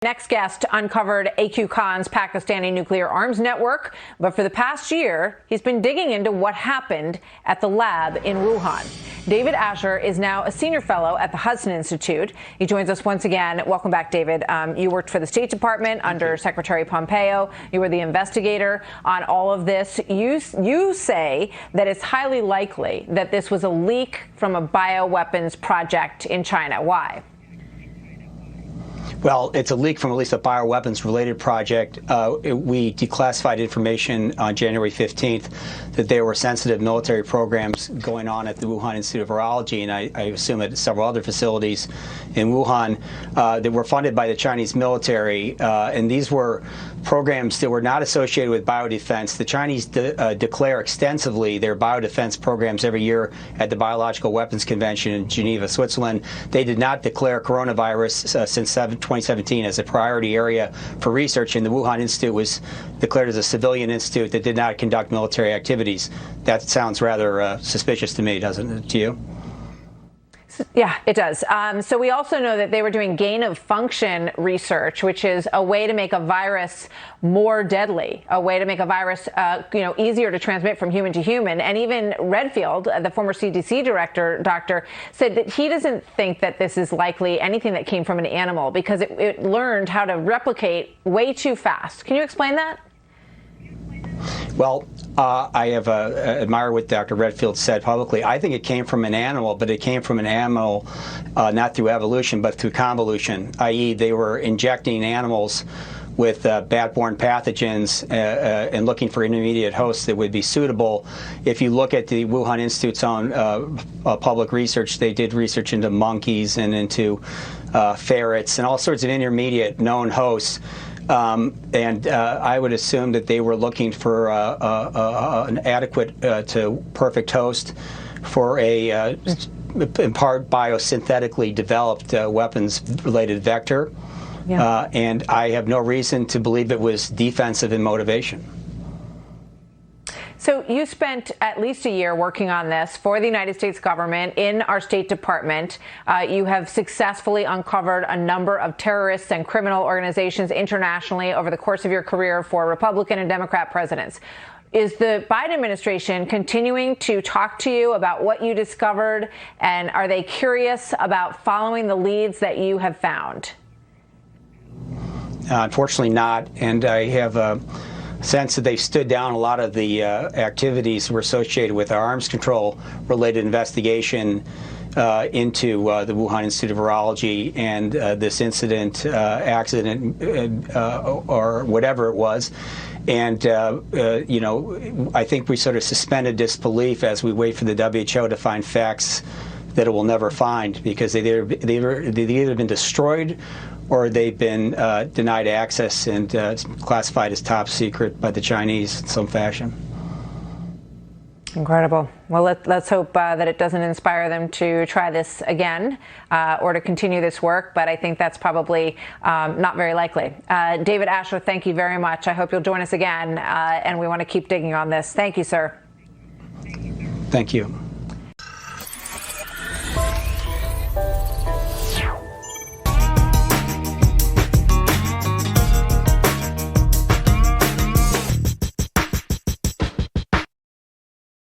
Next guest uncovered AQ Khan's Pakistani nuclear arms network, but for the past year, he's been digging into what happened at the lab in Wuhan. David Asher is now a senior fellow at the Hudson Institute. He joins us once again. Welcome back, David. You worked for the State Department under Secretary Pompeo. You were the investigator on all of this. You say that it's highly likely that this was a leak from a bioweapons project in China. Why? Well, it's a leak from at least a bioweapons-related project. We declassified information on January 15th that there were sensitive military programs going on at the Wuhan Institute of Virology, and I assume at several other facilities in Wuhan that were funded by the Chinese military. And these were programs that were not associated with biodefense. The Chinese declare extensively their biodefense programs every year at the Biological Weapons Convention in Geneva, Switzerland. They did not declare coronavirus since 2017 as a priority area for research, and the Wuhan Institute was declared as a civilian institute that did not conduct military activities. That sounds rather suspicious to me, doesn't it, to you? Yeah, it does. So we also know that they were doing gain-of-function research, which is a way to make a virus more deadly, a way to make a virus, easier to transmit from human to human. And even Redfield, the former CDC doctor, said that he doesn't think that this is likely anything that came from an animal because it learned how to replicate way too fast. Can you explain that? Well, I have admired what Dr. Redfield said publicly. I think it came from an animal, but it came from an animal not through evolution, but through convolution, i.e. they were injecting animals with bat-borne pathogens and looking for intermediate hosts that would be suitable. If you look at the Wuhan Institute's own public research, they did research into monkeys and into ferrets and all sorts of intermediate known hosts. I would assume that they were looking for an adequate to perfect host for a, in part, biosynthetically developed weapons-related vector. Yeah. And I have no reason to believe it was defensive in motivation. So you spent at least a year working on this for the United States government in our State Department. You have successfully uncovered a number of terrorists and criminal organizations internationally over the course of your career for Republican and Democrat presidents. Is the Biden administration continuing to talk to you about what you discovered, and are they curious about following the leads that you have found? Unfortunately not, and I have a sense that they've stood down a lot of the activities that were associated with our arms control related investigation into the Wuhan Institute of Virology and this incident, accident, or whatever it was. And, I think we sort of suspended disbelief as we wait for the WHO to find facts that it will never find, because they've either been destroyed or they've been denied access and classified as top secret by the Chinese in some fashion. Incredible. Well, let's hope that it doesn't inspire them to try this again or to continue this work, but I think that's probably not very likely. David Asher, thank you very much. I hope you'll join us again, and we want to keep digging on this. Thank you, sir. Thank you.